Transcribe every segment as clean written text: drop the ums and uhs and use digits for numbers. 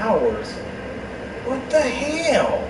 hours. What the hell?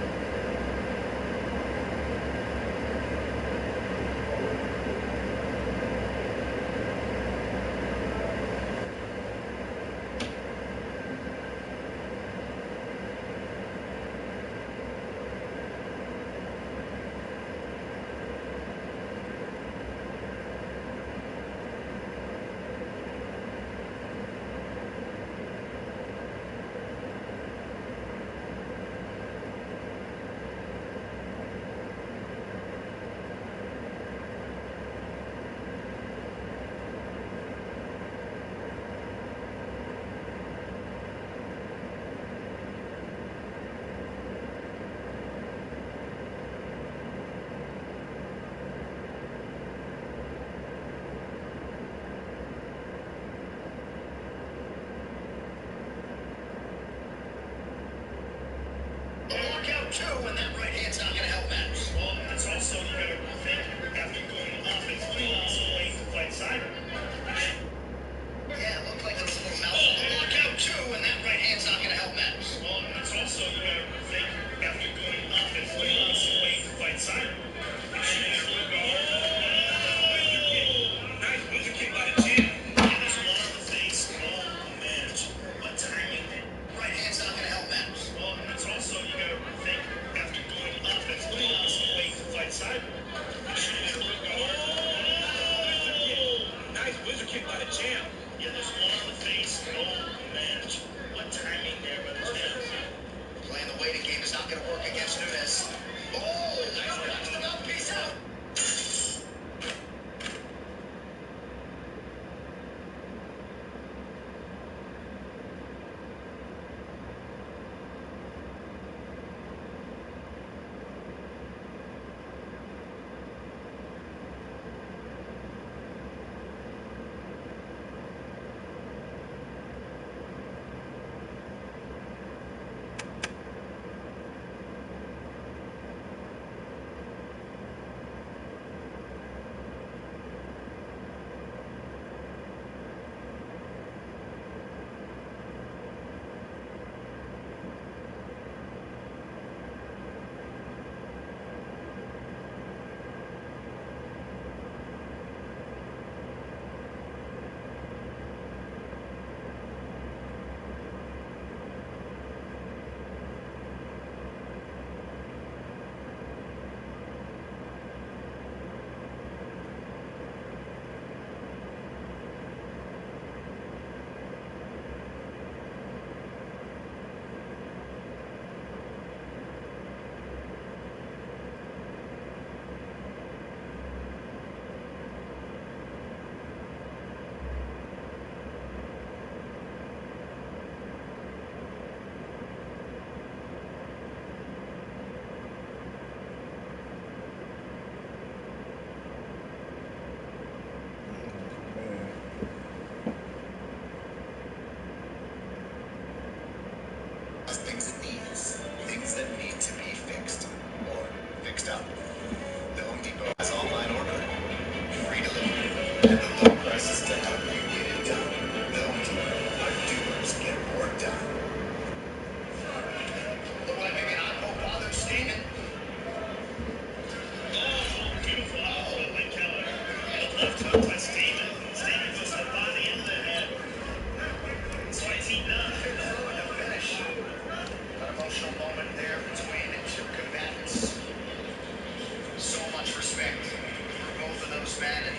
Two, and that right hand's not going to help matters. Well, it's also, you got to think, after going offense, you also waiting to fight cyber. Yeah, it looked like it was a little mouthful. Lockout two, and that right hand's not going to help matters. Well, it's also, you got to think, after going offense, you also waiting to fight cyber. Nice booster kick by the champ. Yeah, there's one on the face. Oh, man. What timing. Right hand's not going to help matters. Well, it's also, you got to think, after going offense, you also waiting to fight cyber. Nice wizard kick by the champ. Yeah, there's one on the face. Oh, man. What timing there by the champ. Playing the waiting game is not going to work against Nunes. Oh, nice punch to the mouthpiece out. Things that need to be fixed or fixed up. The Home Depot has online ordering, free delivery, and the low prices to help you get it done. The Home Depot, our doers get more done. Look like maybe an oddball bothered Steeman. Oh, beautiful output by Keller. And a left hook by Steeman. Steeman goes to the body into the head. That's why he's eating up. The finish. An emotional moment there between two combatants. So much respect for both of those men. And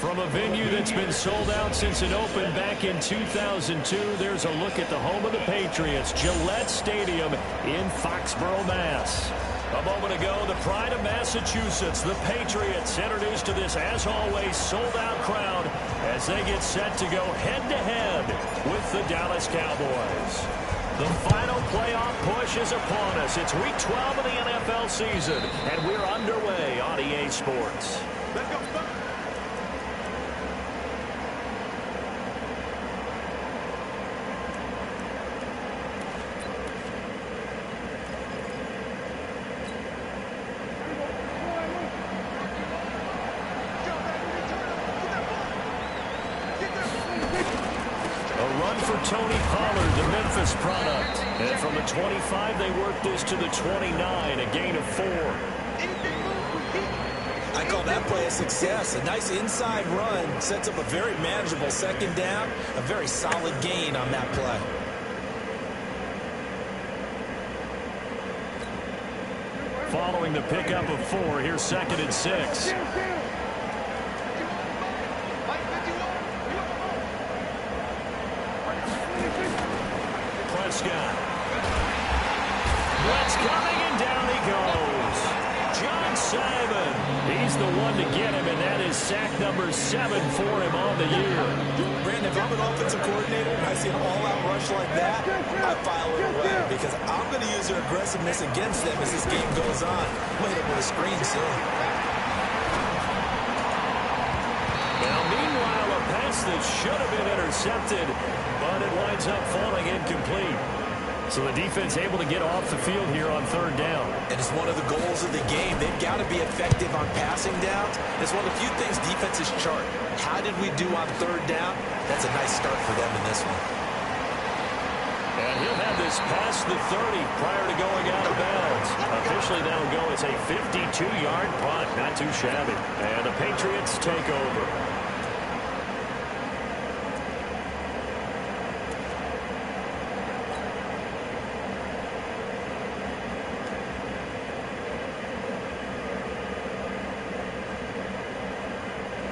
From a venue that's been sold out since it opened back in 2002, there's a look at the home of the Patriots, Gillette Stadium in Foxborough, Mass. A moment ago, the pride of Massachusetts, the Patriots, introduced to this, as always, sold-out crowd as they get set to go head-to-head with the Dallas Cowboys. The final playoff push is upon us. It's Week 12 of the NFL season, and we're underway on EA Sports. Let's go. Tony Pollard, the Memphis product. And from the 25, they work this to the 29, a gain of 4. I call that play a success. A nice inside run sets up a very manageable second down, a very solid gain on that play. Following the pickup of 4, here's 2nd and 6. What's coming, and down he goes. John Simon. He's the one to get him, and that is sack number 7 for him on the year. Brandon, if I'm an offensive coordinator and I see an all-out rush like that, I file it away because I'm going to use their aggressiveness against them as this game goes on. I'm going to hit them with a screen soon. Now, meanwhile, a pass that should have been intercepted, but it winds up falling incomplete. So the defense able to get off the field here on 3rd down. And it's one of the goals of the game. They've got to be effective on passing downs. It's one of the few things defenses chart. How did we do on 3rd down? That's a nice start for them in this one. And he'll have this past the 30 prior to going out of bounds. Officially, that'll go as a 52-yard punt. Not too shabby. And the Patriots take over.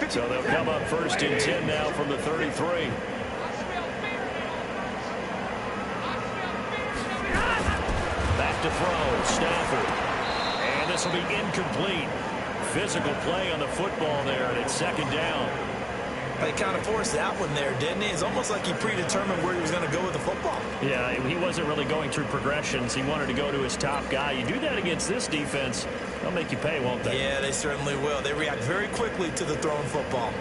So they'll come up 1st and 10 now from the 33. Back to throw, Stafford. And this will be incomplete. Physical play on the football there, and it's 2nd down. They kind of forced that one there, didn't he? It's almost like he predetermined where he was going to go with the football. Yeah, he wasn't really going through progressions. He wanted to go to his top guy. You do that against this defense, they'll make you pay, won't they? Yeah, they certainly will. They react very quickly to the thrown football.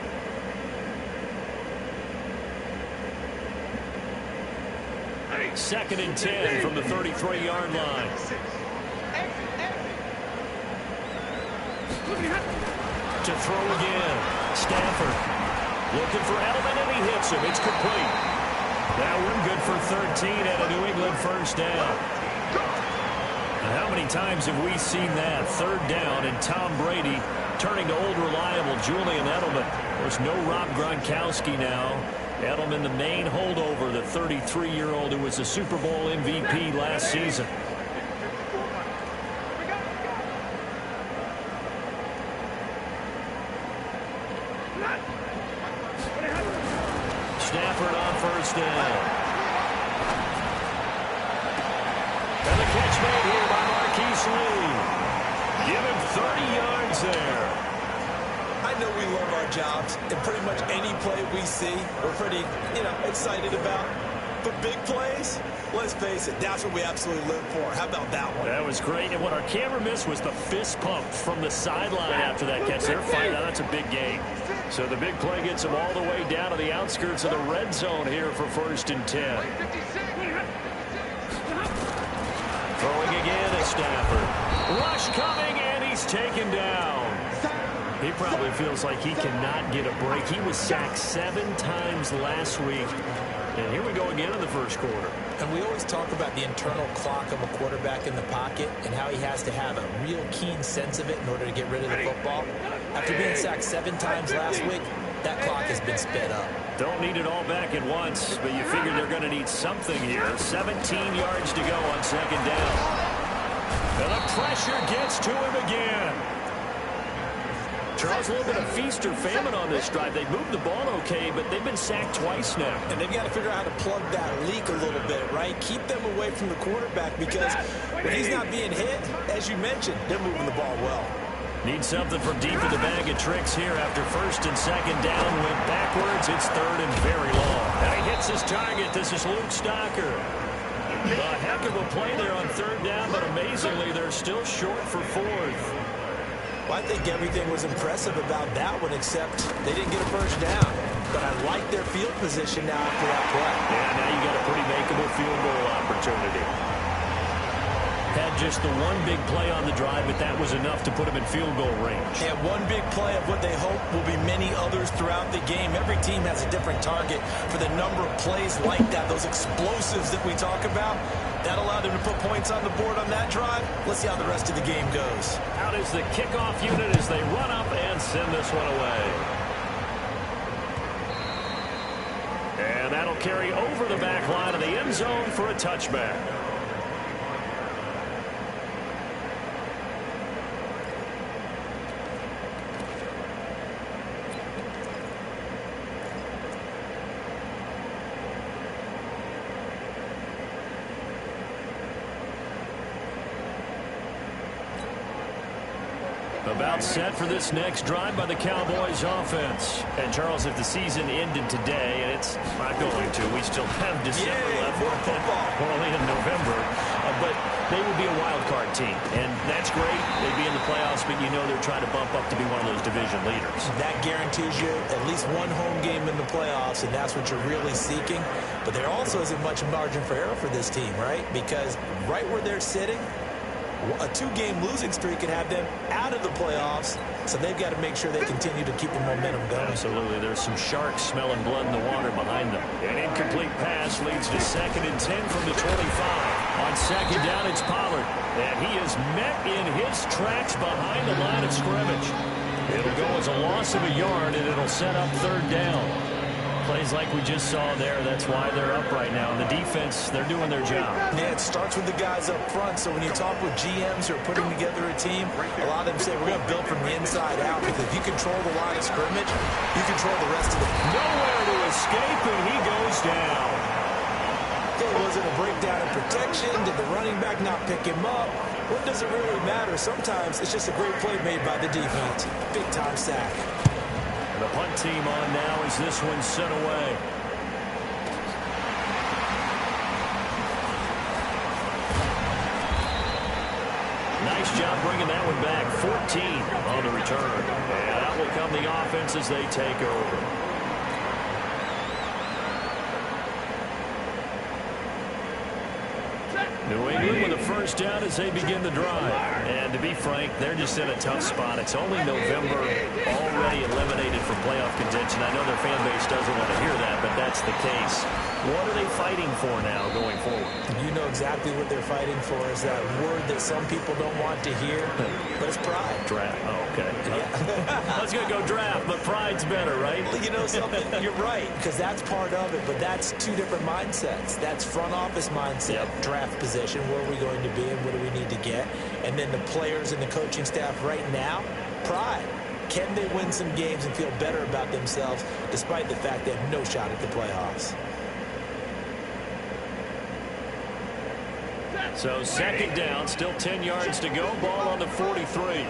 Second and 10 from the 33-yard line. To throw again, Stafford. Looking for Edelman, and he hits him. It's complete. That one good for 13 and a New England 1st down. Now, how many times have we seen that? 3rd down and Tom Brady turning to old reliable Julian Edelman. There's no Rob Gronkowski now. Edelman, the main holdover, the 33-year-old who was a Super Bowl MVP last season. Stafford on 1st down. And the catch made here by Marquise Lee. Give him 30 yards there. I know we love our jobs, and pretty much any play we see, we're pretty, excited about. But big plays, let's face it, that's what we absolutely live for. How about that one? That was great. And what our camera missed was the fist pump from the sideline after that catch. They're fighting. That's a big gain. So the big play gets them all the way down to the outskirts of the red zone here for 1st and 10. Throwing again is Stafford. Rush coming, and he's taken down. He probably feels like he cannot get a break. He was sacked 7 times last week. And here we go again in the 1st quarter. And we always talk about the internal clock of a quarterback in the pocket and how he has to have a real keen sense of it in order to get rid of the football. After being sacked 7 times last week, that clock has been sped up. Don't need it all back at once, but you figure they're going to need something here. 17 yards to go on 2nd down. And the pressure gets to him again. Charles, a little bit of feast or famine on this drive. They moved the ball okay, but they've been sacked twice now. And they've got to figure out how to plug that leak a little bit, right? Keep them away from the quarterback because when he's not being hit, as you mentioned, they're moving the ball well. Need something from deep in the bag of tricks here after first and second down. Went backwards. It's third and very long. And he hits his target. This is Luke Stocker. A heck of a play there on third down, but amazingly, they're still short for fourth. Well, I think everything was impressive about that one, except they didn't get a first down. But I like their field position now after that play. Yeah, now you got a pretty makeable field goal opportunity. Had just the one big play on the drive, but that was enough to put him in field goal range. And one big play of what they hope will be many others throughout the game. Every team has a different target for the number of plays like that, those explosives that we talk about. That allowed them to put points on the board on that drive. Let's see how the rest of the game goes. Out is the kickoff unit as they run up and send this one away. And that'll carry over the back line of the end zone for a touchback. About set for this next drive by the Cowboys offense. And Charles, if the season ended today, and it's not going to, we still have December left. We're only in November. But they would be a wild card team. And that's great. They'd be in the playoffs, but you know they're trying to bump up to be one of those division leaders. That guarantees you at least one home game in the playoffs, and that's what you're really seeking. But there also isn't much margin for error for this team, right? Because right where they're sitting, a two-game losing streak could have them out of the playoffs, so they've got to make sure they continue to keep the momentum going. Absolutely. There's some sharks smelling blood in the water behind them. An incomplete pass leads to 2nd and 10 from the 25. On second down, it's Pollard, and he is met in his tracks behind the line of scrimmage. It'll go as a loss of a yard, and it'll set up third down. Plays like we just saw there, that's why they're up right now. And the defense, they're doing their job. Yeah, it starts with the guys up front. So when you talk with GMs who are putting together a team, a lot of them say we're going to build from the inside out, because if you control the line of scrimmage, you control the rest of the... Nowhere to escape, and he goes down. It wasn't a breakdown in protection. Did the running back not pick him up? What does it really matter? Sometimes it's just a great play made by the defense. Big-time sack. The punt team on now as this one's sent away. Nice job bringing that one back. 14 on the return. And out will come the offense as they take over. New England with a first down as they begin the drive. And to be frank, they're just in a tough spot. It's only November, already eliminated from playoff contention. I know their fan base doesn't want to hear that, but that's the case. What are they fighting for now going forward? You know exactly what they're fighting for. Is that word that some people don't want to hear, but it's pride. Draft. Oh, okay. Yeah. I was going to go draft, but pride's better, right? Well, you know something? You're right, because that's part of it, but that's two different mindsets. That's front office mindset, draft position, where are we going to be and what do we need to get? And then the players and the coaching staff right now, pride. Can they win some games and feel better about themselves despite the fact they have no shot at the playoffs? So second down, still 10 yards to go. Ball on the 43.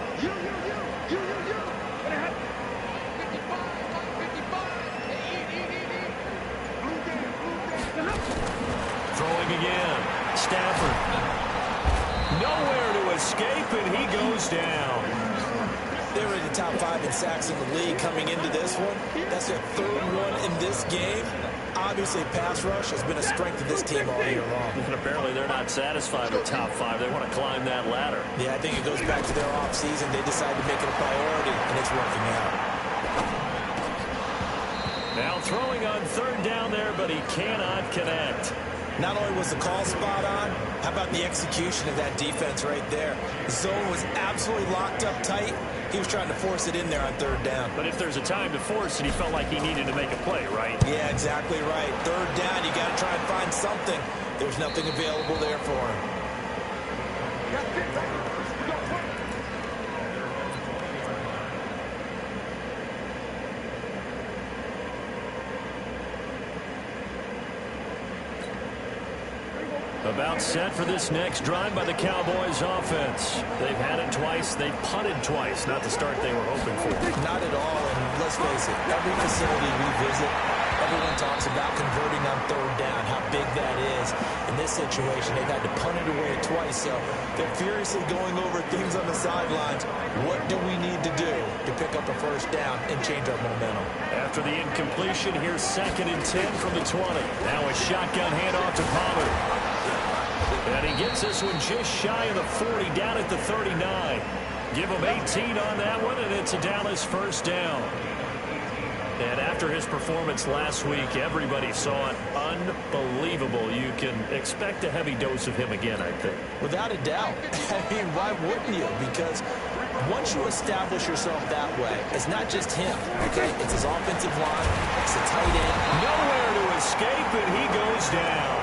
Throwing again. Stafford. Nowhere to escape, and he goes down. They were in the top 5 in sacks in the league coming into this one. That's their third one in this game. Obviously, pass rush has been a strength of this team all year long. And apparently they're not satisfied with top 5. They want to climb that ladder. Yeah, I think it goes back to their offseason. They decided to make it a priority, and it's working out. Now throwing on third down there, but he cannot connect. Not only was the call spot on, how about the execution of that defense right there? The zone was absolutely locked up tight. He was trying to force it in there on third down. But if there's a time to force it, he felt like he needed to make a play, right? Yeah, exactly right. Third down, you got to try and find something. There's nothing available there for him. About set for this next drive by the Cowboys offense. They've had it twice. They've punted twice. Not the start they were hoping for. Not at all, and let's face it, every facility we visit, everyone talks about converting on third down, how big that is. In this situation, they've had to punt it away twice, so they're furiously going over things on the sidelines. What do we need to do to pick up a first down and change our momentum? After the incompletion, here's 2nd and 10 from the 20. Now a shotgun handoff to Pollard. And he gets this one just shy of the 40, down at the 39. Give him 18 on that one, and it's a Dallas first down. And after his performance last week, everybody saw it. Unbelievable. You can expect a heavy dose of him again, I think. Without a doubt. I mean, why wouldn't you? Because once you establish yourself that way, it's not just him, okay? It's his offensive line. It's the tight end. Nowhere to escape, and he goes down.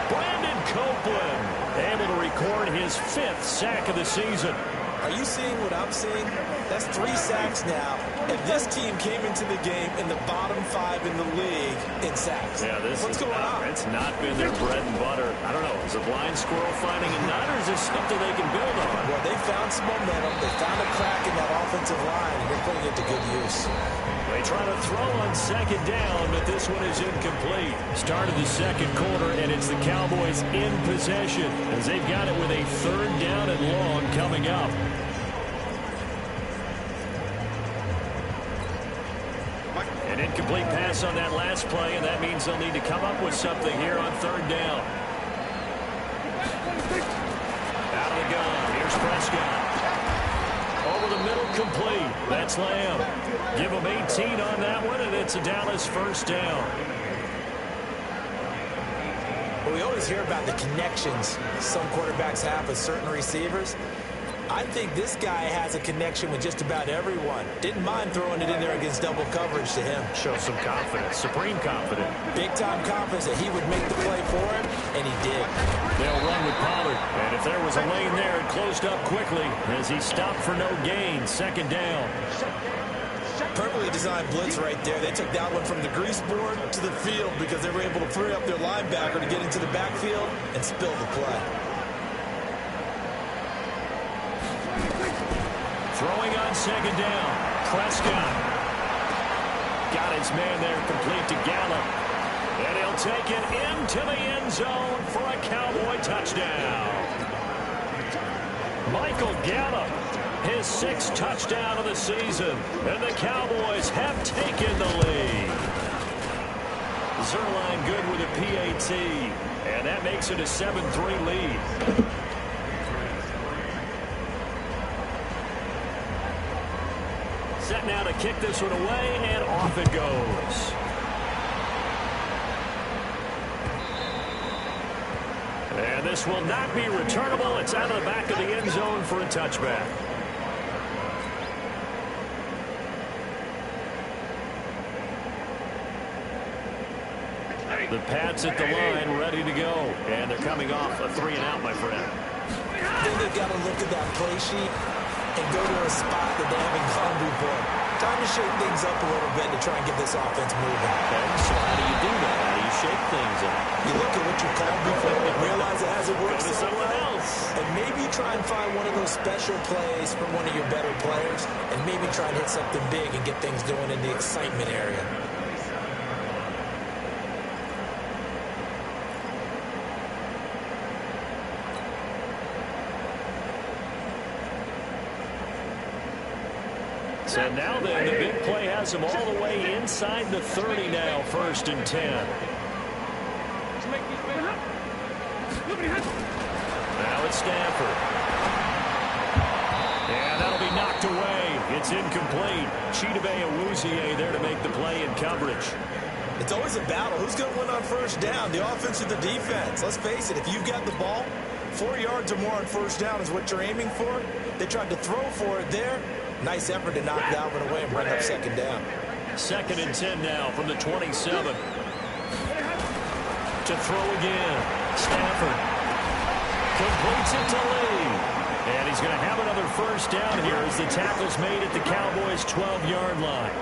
Brandon Copeland able to record his 5th sack of the season. Are you seeing what I'm seeing? That's 3 sacks now, and this team came into the game in the bottom 5 in the league in sacks. Yeah, What's going on? It's not been their bread and butter. I don't know. Is a blind squirrel finding a nut, or is this something they can build on? Well, they found some momentum. They found a crack in that offensive line, and they're putting it to good use. They try to throw on 2nd down, but this one is incomplete. Start of the 2nd quarter, and it's the Cowboys in possession as they've got it with a 3rd down and long coming up. An incomplete pass on that last play, and that means they'll need to come up with something here on 3rd down. Out of the gun. Here's Prescott. Over the middle, complete. That's Lamb. Give him 18 on that one, and it's a Dallas first down. Well, we always hear about the connections some quarterbacks have with certain receivers. I think this guy has a connection with just about everyone. Didn't mind throwing it in there against double coverage to him. Show some confidence, supreme confidence. Big-time confidence that he would make the play for him, and he did. They'll run with Pollard, and if there was a lane there, it closed up quickly as he stopped for no gain. 2nd down. Perfectly designed blitz right there. They took that one from the grease board to the field because they were able to free up their linebacker to get into the backfield and spill the play. Throwing on 2nd down. Prescott. Got his man there complete to Gallup. And he'll take it into the end zone for a Cowboy touchdown. Michael Gallup, his 6th touchdown of the season. And the Cowboys have taken the lead. Zerline good with a PAT. And that makes it a 7-3 lead. Set now to kick this one away, and off it goes. And this will not be returnable. It's out of the back of the end zone for a touchback. The Pats at the line, ready to go. And they're coming off a 3-and-out, my friend. Then they've got to look at that play sheet and go to a spot that they haven't gone before. Time to shake things up a little bit to try and get this offense moving. Okay, so how do you do that? How do you shake things up? You look at what you called before and realize it hasn't worked Go to someone else. And maybe try and find one of those special plays from one of your better players and maybe try and hit something big and get things going in the excitement area. So now then, the big play has him all the way inside the 30 now, 1st and 10. Now it's Stanford. And that'll be knocked away. It's incomplete. Chidobe Awuzie there to make the play in coverage. It's always a battle. Who's going to win on 1st down, the offense or the defense? Let's face it, if you've got the ball, 4 yards or more on 1st down is what you're aiming for. They tried to throw for it there. Nice effort to knock that one away and bring up 2nd down. 2nd and 10 now from the 27. To throw again. Stafford completes it to Lee. And he's going to have another 1st down here as the tackle's made at the Cowboys' 12-yard line.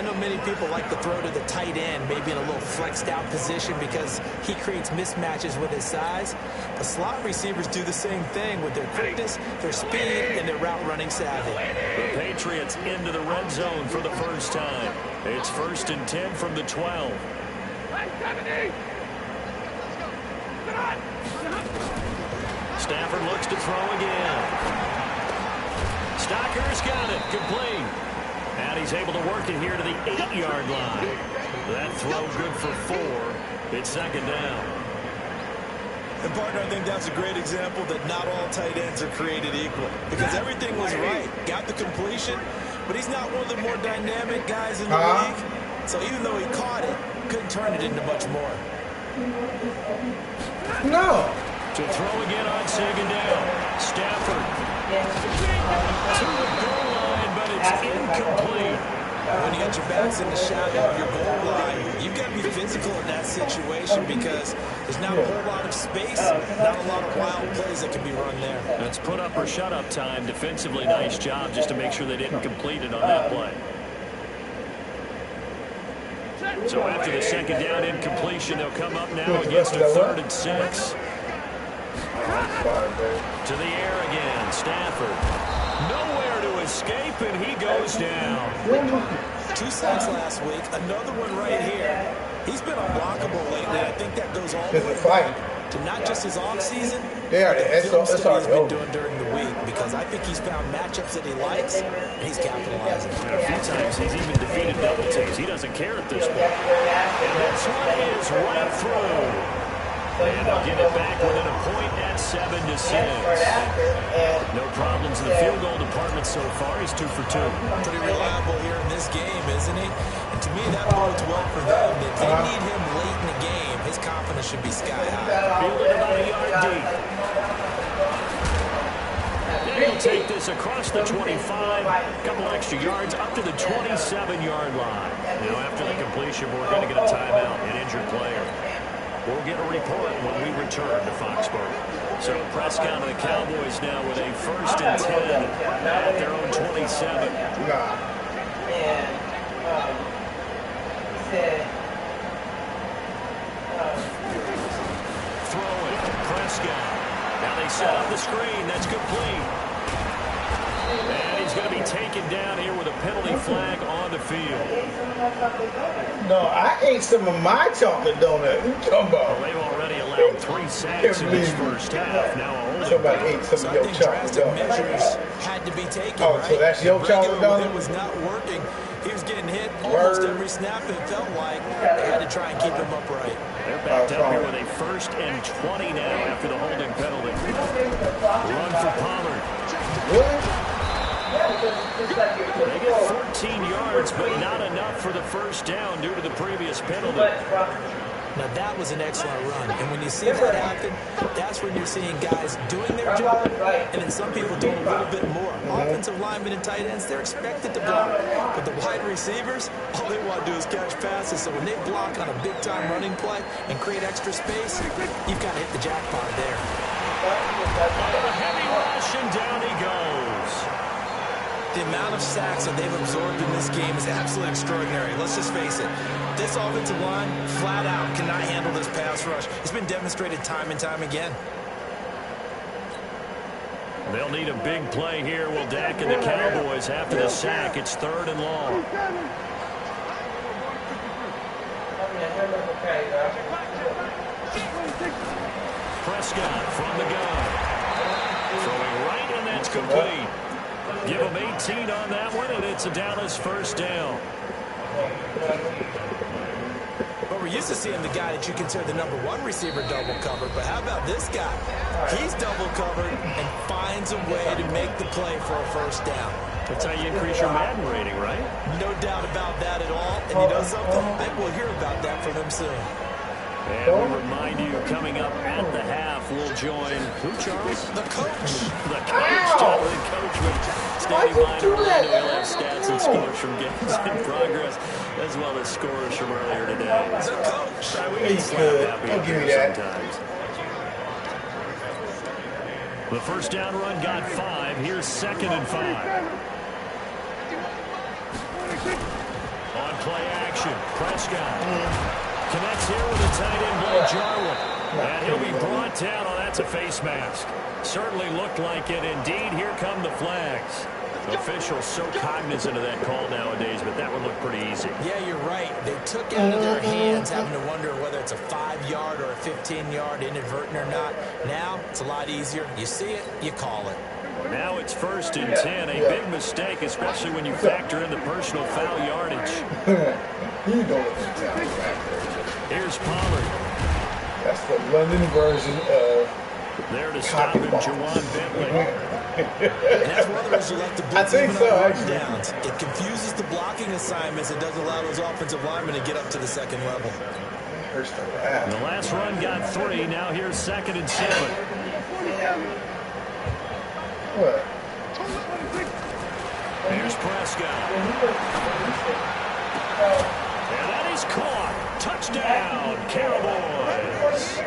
I know many people like to throw to the tight end, maybe in a little flexed out position because he creates mismatches with his size. But slot receivers do the same thing with their quickness, their speed, and their route running savvy. The Patriots into the red zone for the first time. It's 1st and 10 from the 12. Stafford looks to throw again. Stocker's got it. Complete. And he's able to work it here to the 8-yard line. That throw good for 4. It's 2nd down. And, partner, I think that's a great example that not all tight ends are created equal. Because everything was right. Got the completion, but he's not one of the more dynamic guys in the league. So even though he caught it, couldn't turn it into much more. No. To throw again on 2nd down. Stafford. To the goal line, but it's incomplete. When you got your backs in the shadow of your goal line, you've got to be physical in that situation because there's not a whole lot of space, not a lot of wild plays that can be run there. That's put up or shut up time. Defensively, nice job just to make sure they didn't complete it on that play. So after the 2nd down incompletion, they'll come up now against a 3rd and 6. To the air again, Stafford. Nowhere to escape, and he goes down. 2 sacks last week, another one right here. He's been unblockable lately. I think that goes all the way back to not just his offseason, but the film study he's been doing during the week, because I think he's found matchups that he likes, and he's capitalizing. And a few times he's even defeated double teams. He doesn't care at this point. And this one is right through. And they'll give it back within a point at 7-6. No problems in the field goal department so far. He's 2 for 2. Pretty reliable here in this game, isn't he? And to me, that bodes well for them. If they need him late in the game, his confidence should be sky high. Fielded about a yard deep. Then he'll take this across the 25, a couple extra yards up to the 27-yard line. Now, after the completion, we're going to get a timeout, an injured player. We'll get a report when we return to Foxborough. So Prescott and the Cowboys now with a 1st and 10 at their own 27. Throw it, Prescott. Now they set up the screen. That's complete. And he's going to be taken down here with a penalty flag on the field. No, I ate some of my chocolate donut. What you talking about? Well, they've already allowed 3 sacks in this first half. Now a holding. Somebody ate some of your chocolate drastic donut. measures had to be taken, Oh, right? so that's your chocolate donut? It was not working. He was getting hit almost every snap. It felt like they had to try and keep him upright. They're backed up here with a 1st and 20 now after the holding penalty. Run for Pollard. Really? They get 14 yards, but not enough for the 1st down due to the previous penalty. Now, that was an excellent run. And when you see that happen, that's when you're seeing guys doing their job, and then some people doing a little bit more. Offensive linemen and tight ends, they're expected to block. But the wide receivers, all they want to do is catch passes. So when they block on a big-time running play and create extra space, you've got to hit the jackpot there. Under a heavy rush, and down he goes. The amount of sacks that they've absorbed in this game is absolutely extraordinary. Let's just face it. This offensive line, flat out, cannot handle this pass rush. It's been demonstrated time and time again. They'll need a big play here. Will Dak and the Cowboys after the sack. It's 3rd and long. Prescott from the gun. Throwing right, and that's complete. Give him 18 on that one, and it's a Dallas 1st down. But we're used to seeing the guy that you consider the #1 receiver double covered. But how about this guy? He's double covered and finds a way to make the play for a 1st down. That's how you increase your Madden rating, right? No doubt about that at all. And you know something? I think we'll hear about that from him soon. And we remind you, coming up at the half, we'll join who, Charles? The coach. The coach, Jonathan Coachman. Standing by in Orlando. He'll have stats and scores from games in progress, as well as scores from earlier today. The coach. We get slap happy up here sometimes. The 1st down run got 5. Here's 2nd and 5. On play action, Prescott connects here with a tight end by Jarwin. And he'll be brought down. Oh, that's a face mask. Certainly looked like it. Indeed, here come the flags. Officials so cognizant of that call nowadays, but that one looked pretty easy. Yeah, you're right. They took out of their hands, having to wonder whether it's a 5-yard or a 15-yard, inadvertent or not. Now, it's a lot easier. You see it, you call it. Now it's 1st and 10. A big mistake, especially when you factor in the personal foul yardage. You know what the town factor. Here's Pollard. That's the London version of there to stop him, Jawan Bentley. And that's one of the reasons you like to blitz even so, on first downs. It confuses the blocking assignments. It doesn't allow those offensive linemen to get up to the second level. And the last run got 3. Now here's 2nd and 7. What? Here's Prescott. And that is caught. Touchdown, Cowboys.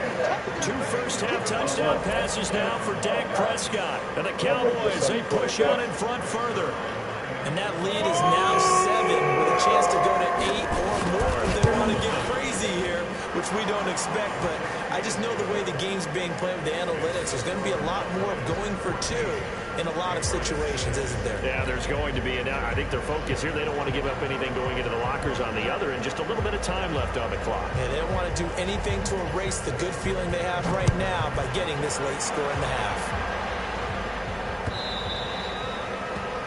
2 first-half touchdown passes now for Dak Prescott. And the Cowboys, they push out in front further. And that lead is now 7 with a chance to go to 8 or more if they want to get crazy here, which we don't expect. But I just know the way the game's being played with the analytics, there's going to be a lot more of going for 2 in a lot of situations, isn't there? Yeah, there's going to be. And I think their focus here, they don't want to give up anything going into the lockers on the other, and just a little bit of time left on the clock. Yeah, they don't want to do anything to erase the good feeling they have right now by getting this late score in the half.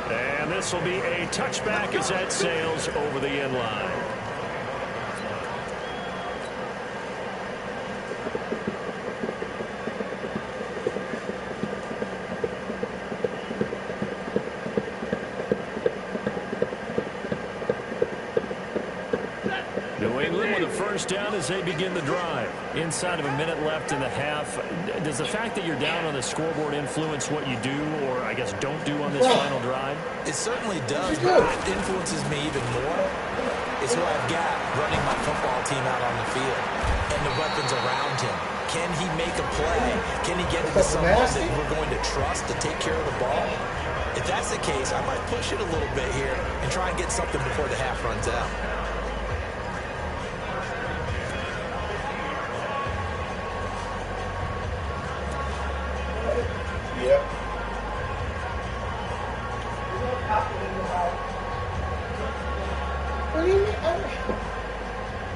And this will be a touchback as that sails over the end line. New England with a first down as they begin the drive. Inside of a minute left in the half. Does the fact that you're down on the scoreboard influence what you do, or I guess don't do on this final drive? It certainly does, but what influences me even more is who I've got running my football team out on the field and the weapons around him. Can he make a play? Can he get into someone that we're going to trust to take care of the ball? If that's the case, I might push it a little bit here and try and get something before the half runs out. Yep. What do you mean?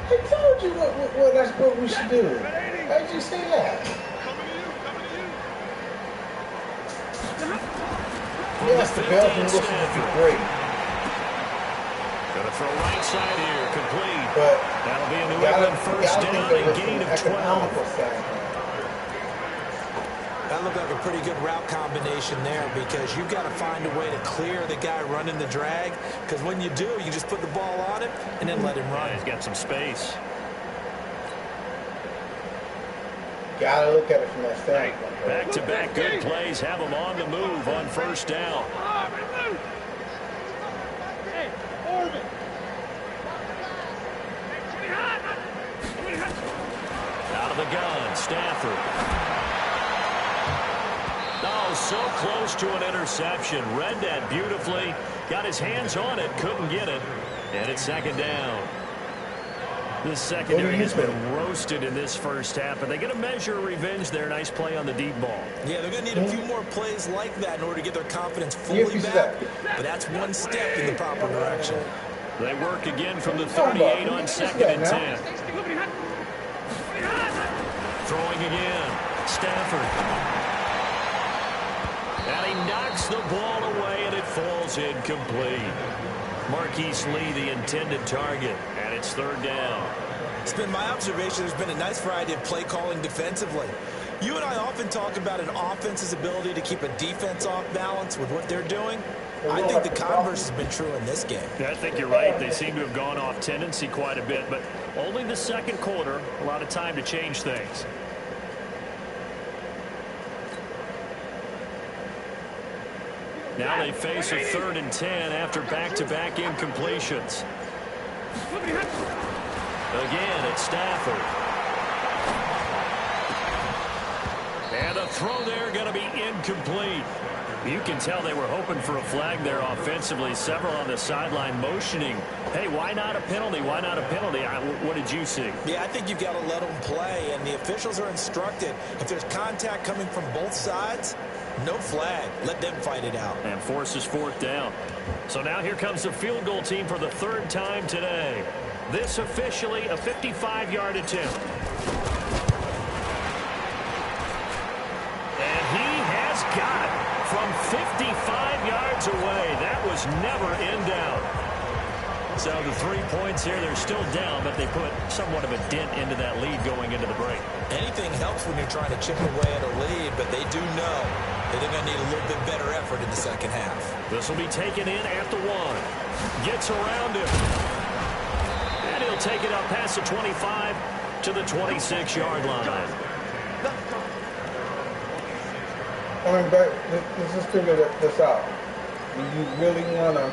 I told you what we should do. Why did you say that? Yes, the Belgian looks would be great. Gonna throw right side here, complete. But that'll be a New England first down, a gain of 12. That looked like a pretty good route combination there because you've got to find a way to clear the guy running the drag, because when you do, you just put the ball on him and then let him run. Yeah, he's got some space. Gotta look at it from that standpoint. Back-to-back good plays have them on the move on first down. Out of the gun, Stafford. Oh, so close to an interception. Read that beautifully. Got his hands on it. Couldn't get it. And it's 2nd down. This secondary has been roasted in this first half. Are they going to measure revenge there? Nice play on the deep ball. Yeah, they're going to need a few more plays like that in order to get their confidence fully back. But that's one step in the proper direction. They work again from the 38 on 2nd and 10. Throwing again. Stafford. And he knocks the ball away, and it falls incomplete. Marquise Lee, the intended target, and it's 3rd down. It's been my observation there's been a nice variety of play calling defensively. You and I often talk about an offense's ability to keep a defense off balance with what they're doing. I think the converse has been true in this game. I think you're right. They seem to have gone off tendency quite a bit, but only the second quarter, a lot of time to change things. Now they face a 3rd and 10 after back-to-back incompletions. Again, it's Stafford. And the throw there going to be incomplete. You can tell they were hoping for a flag there offensively. Several on the sideline motioning, hey, why not a penalty? Why not a penalty? What did you see? Yeah, I think you've got to let them play, and the officials are instructed. If there's contact coming from both sides, no flag. Let them fight it out. And forces fourth down. So now here comes the field goal team for the third time today. This officially a 55-yard attempt. And he has got it from 55 yards away. That was never in doubt. So the 3 points here, they're still down, but they put somewhat of a dent into that lead going into the break. Anything helps when you're trying to chip away at a lead, but they do know that they're going to need a little bit better effort in the second half. This will be taken in at the 1. Gets around him. And he'll take it up past the 25 to the 26-yard line. I mean, but let's just figure this out. Do you really want to...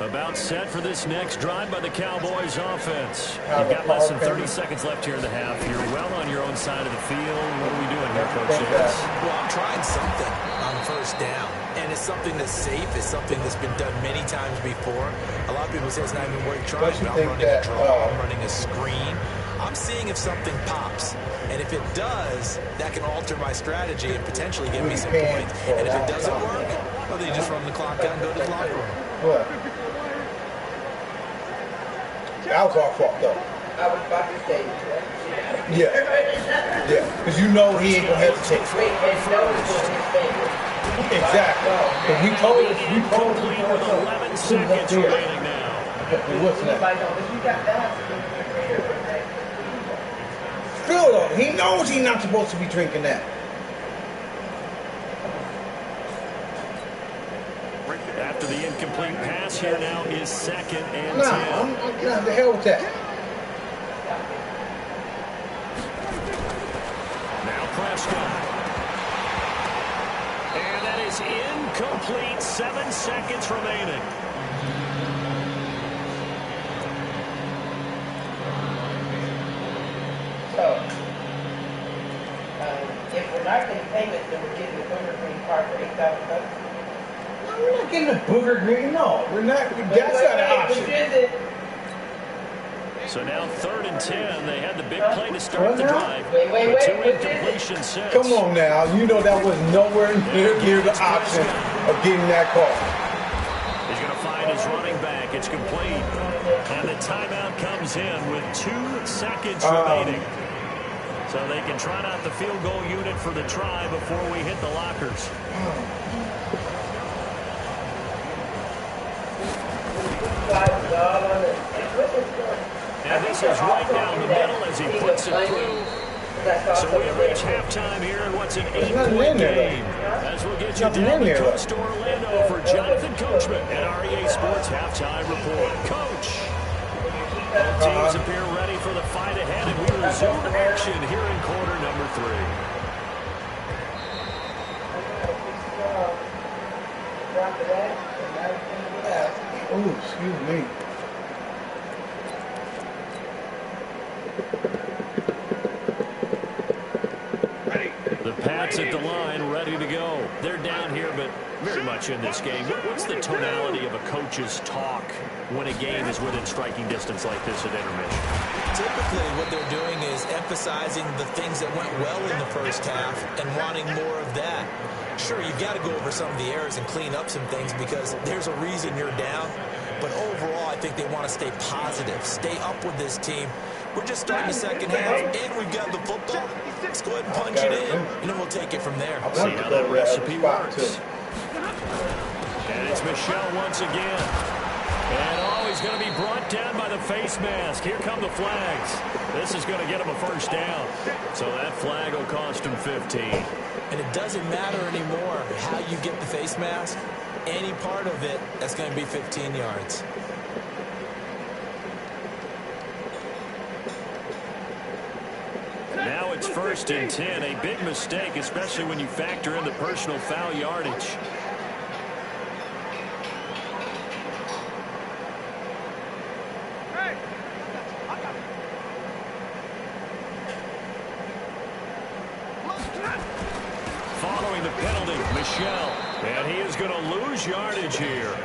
About set for this next drive by the Cowboys offense. You've got less than 30 seconds left here in the half. You're well on your own side of the field. What are we doing here, Coach Davis? Well, I'm trying something on first down. And it's something that's safe. It's something that's been done many times before. A lot of people say it's not even worth trying. But I'm running a draw. I'm running a screen. I'm seeing if something pops. And if it does, that can alter my strategy and potentially give me some points. And if it doesn't work, well, then you just run the clock out and go to the locker room. What? That was our fault, though. I was about to say. Yeah. Yeah. Because you know he ain't going to hesitate. Exactly. But we told us. Complete with 11 seconds remaining now. What's that? Still, though, he knows he's not supposed to be drinking that. After the incomplete pass, here now is 2nd and 10. Nah, the hell with that. Now Prescott. And that is incomplete. 7 seconds remaining. So, if we're not getting payments, then we're getting the Booger Green card for $8,000. We're not getting a Booger Green. No, we're not. That's not an option. So now 3rd and 10. They had the big play to start the drive. But 2 incompletion sets. Come on now. You know that was nowhere near the option of getting that call. He's going to find his running back. It's complete. And the timeout comes in with 2 seconds remaining. So they can try out the field goal unit for the try before we hit the lockers. And this is right down the middle as he puts it through. So we have reached halftime here in what's an 8-point game. As we'll get you down the coast to Orlando for Jonathan Coachman at REA Sports Halftime Report. Coach, both teams appear ready for the fight ahead, and we resume action here in quarter number 3. Oh, excuse me. The Pats at the line, ready to go. They're down here, but very much in this game. What's the tonality of a coach's talk when a game is within striking distance like this at intermission? Typically, what they're doing is emphasizing the things that went well in the first half and wanting more of that. Sure, you've got to go over some of the errors and clean up some things because there's a reason you're down. But overall, I think they want to stay positive, stay up with this team. We're just starting the second half, and we've got the football. Let's go ahead and punch it in, and then we'll take it from there. See how that recipe works. And it's Michelle once again. And he's going to be brought down by the face mask. Here come the flags. This is going to get him a first down. So that flag will cost him 15. And it doesn't matter anymore how you get the face mask. Any part of it, that's going to be 15 yards. Now it's 1st and 10. A big mistake, especially when you factor in the personal foul yardage. the penalty. Michel. And he is going to lose yardage here.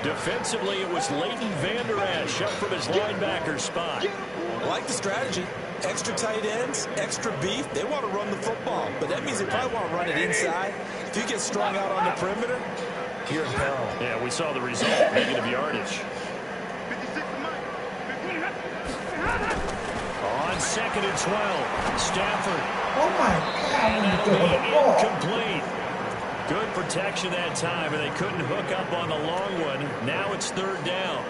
Defensively, it was Leighton Vander Esch up from his linebacker spot. I like the strategy. Extra tight ends, extra beef. They want to run the football, but that means they probably want to run it inside. If you get strung out on the perimeter, you're in peril. Yeah, we saw the result, negative yardage. On 2nd and 12, Stafford. Oh my God! And that'll be incomplete. Good protection that time, and they couldn't hook up on the long one. Now it's 3rd down.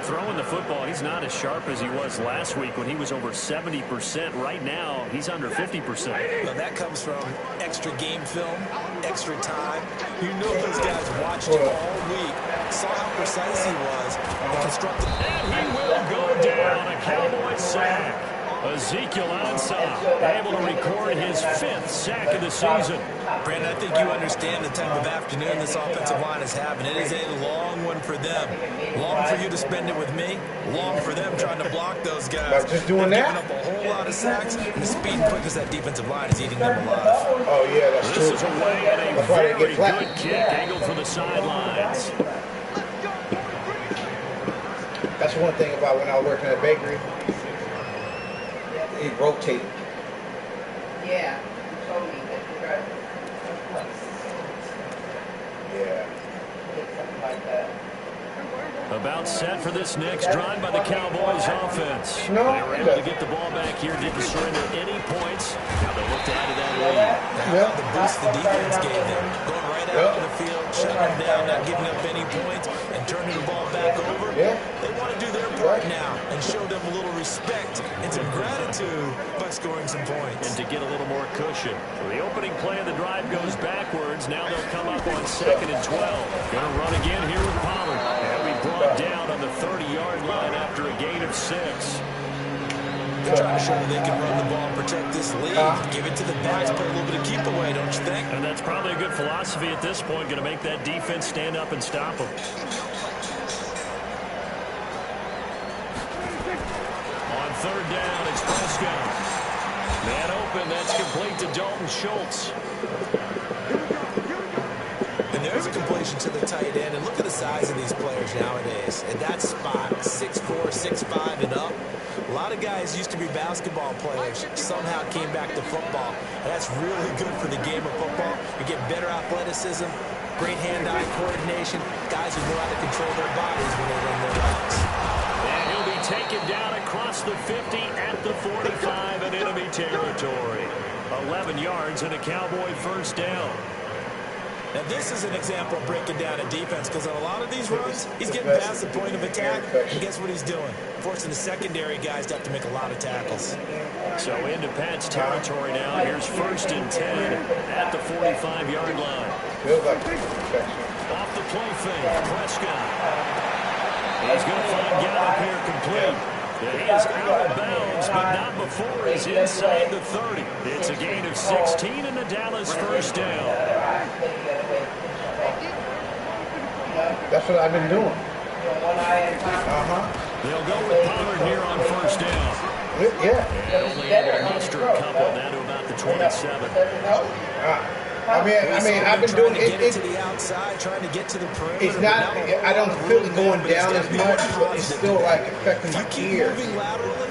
Throwing the football, he's not as sharp as he was last week when he was over 70%. Right now, he's under 50%. Well, that comes from extra game film, extra time. You know those guys watched him all week, saw how precise he was, and constructed. And he will go down, a Cowboy sack. Ezekiel Ansah able to record his 5th sack of the season. Brandon, I think you understand the type of afternoon this offensive line is having. It is a long one for them. Long for you to spend it with me. Long for them trying to block those guys. By just doing that? Giving up a whole lot of sacks, and the speed and quickness that defensive line is eating them alive. Oh, yeah, that's true. This is away and a very good kick angled from the sidelines. That's one thing about when I was working at a bakery. It rotated. Yeah, you told me that you got Yeah. something like that. About set for this next drive by the Cowboys offense. No, They were able to get the ball back here, didn't surrender any points. Now they look to add to that lead. Yeah. The boost the defense gave them. Going right out on the field, shutting them down, not giving up any points, and turning the ball back over. Yeah. They want to do their part now and show them a little respect and some gratitude by scoring some points. And to get a little more cushion. So the opening play of the drive goes backwards. Now they'll come up on 2nd and 12. Going to run again here with Pollard. And we brought down on the 30-yard line after a gain of 6. They're trying to show that they can run the ball and protect this lead. Give it to the backs, put a little bit of keep away, don't you think? And that's probably a good philosophy at this point. Going to make that defense stand up and stop them. On 3rd down, it's Prescott. Man open, that's complete to Dalton Schultz. And there's a completion to the tight end. And look at the size of these players nowadays. At that spot, 6'4", 6'5", and up. A lot of guys used to be basketball players, somehow came back to football. And that's really good for the game of football. You get better athleticism, great hand-eye coordination, guys who know how to control their bodies when they run their routes. And he'll be taken down across the 50 at the 45 in enemy territory. 11 yards and a Cowboy 1st down. Now, this is an example of breaking down a defense because on a lot of these runs, he's getting past the point of attack, and guess what he's doing? Forcing the secondary guys to have to make a lot of tackles. So into Pat's territory now. Here's 1st and 10 at the 45-yard line. Off the play fake, Prescott. He's going to find Gallup here complete. He is out of bounds, but not before he's inside the 30. It's a gain of 16 and the Dallas 1st down. That's what I've been doing. They'll go with Pollard here on 1st down. Yeah. And only able to muster a couple down to about the 27. I mean, I've been doing it. Get to the outside, trying to get to the perimeter. It's not. I don't feel it going down as much, but it's still like affecting my ears. Moving laterally,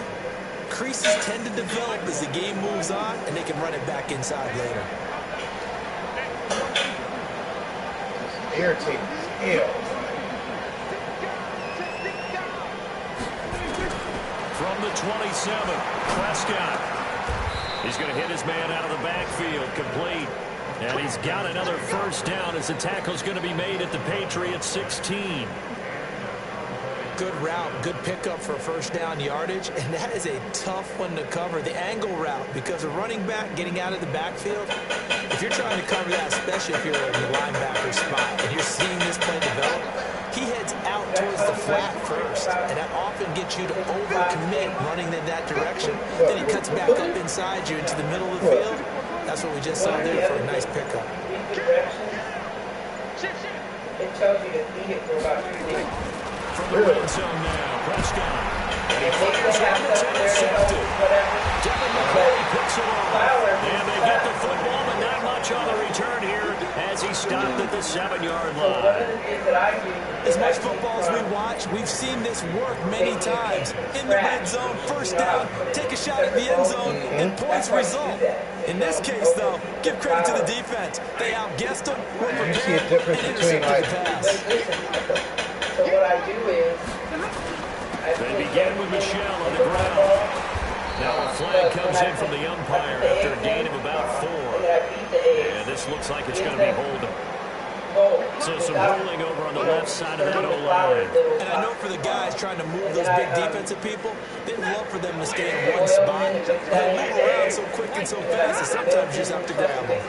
creases tend to develop as the game moves on, and they can run it back inside later. It's irritating as hell. From the 27, Prescott. He's going to hit his man out of the backfield, complete. And he's got another 1st down as the tackle's going to be made at the Patriots 16. Good route, good pickup for 1st down yardage, and that is a tough one to cover, the angle route, because a running back getting out of the backfield, if you're trying to cover that, especially if you're in the linebacker spot, and you're seeing this play develop, he heads out towards the flat first, and that often gets you to overcommit running in that direction. Then he cuts back up inside you into the middle of the field. That's what we just saw there for a nice pickup. It tells you to feed it for about 3 days. From the red zone now, Prescott. And he fires one that's intercepted. Devin McCoy picks it off. And they get the football, but not much touch on the return here as he stopped at the 7-yard So one of line. the things that I do As is much I football as we watch, we've seen this work many times. In the red zone, first down, take a shot at the end zone, and points result. In this case, though, give credit to the defense. They outguessed them, were You see a prepared, difference and between, intercepted like, the pass. So what I do is They begin with Michelle on the ground. Now a flag comes in from the umpire after a gain of about 4. And this looks like it's going to be holding. So some rolling over on the left side of that O-line. And I know for the guys trying to move those big defensive people, they'd love for them to stay in one spot. But they move around so quick and so fast that sometimes you just have to grab them.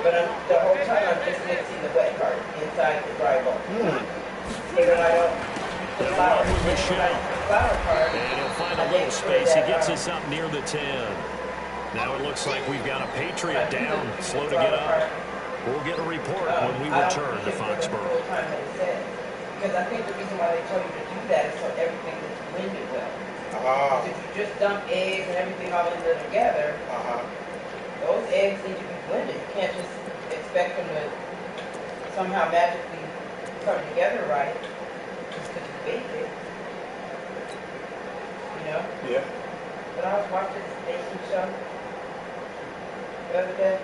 But the whole time I'm just mixing the wet part inside the dry bowl. So that I don't... The flour with Michelle. part. And he'll find a little space. He gets us up near the 10. Now it looks like we've got a Patriot down, slow to get up. We'll get a report when we return to Foxborough. Because I think the reason why they told you to do that is so everything is blended well. Because if you just dump eggs and everything all in there together, those eggs need to be blended. You can't just expect them to somehow magically come together right just because you bake it. You know? Yeah. But I was watching this baking show the other day.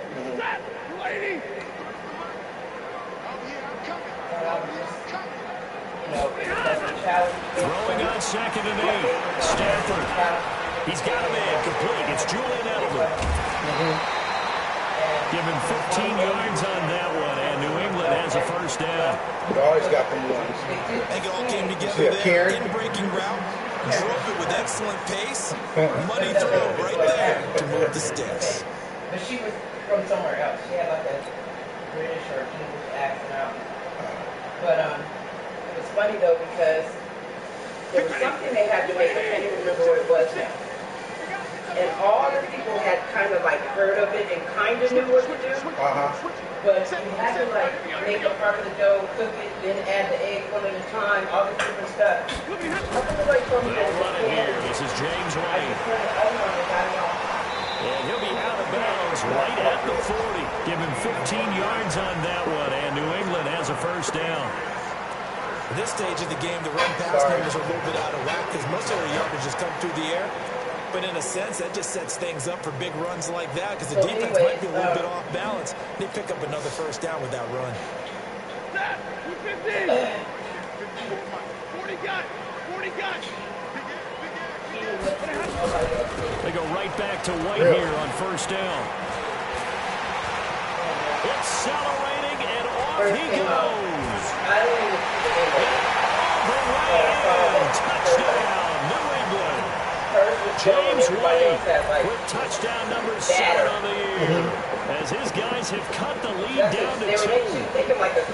Lady! And I was just, you know, that's a challenge. Throwing on 2nd and 8. Stafford. He's got a man complete. It's Julian Edelman. Give him 15 yards on that one, and New England has a first down. You always got them ones. I think it all came together there. In-breaking route, drove it with excellent pace. Money throw right there to move the sticks. But she was from somewhere else. She had like a British or English accent out. But it was funny though because there was something they had to make. I can't even remember what it was now. And all the people had kind of like heard of it and kind of knew what to do. But you had to like make a part of the dough, cook it, then add the eggs one at a time, all this different stuff. Like They'll run it here. This is James Wayne. And he'll be out of bounds right at the 40. Give him 15 yards on that one, and New England has a first down. At this stage of the game, the run-pass numbers are a little bit out of whack because most of their yardage has come through the air. But in a sense, that just sets things up for big runs like that because the defense might be a little bit off balance. They pick up another first down with that run. 215! 40 got! 40 got! They go right back to White here on first down. Accelerating, and off he goes. The way in. Touchdown, New England. James White with touchdown number 7 on the year. As his guys have cut the lead down to 2.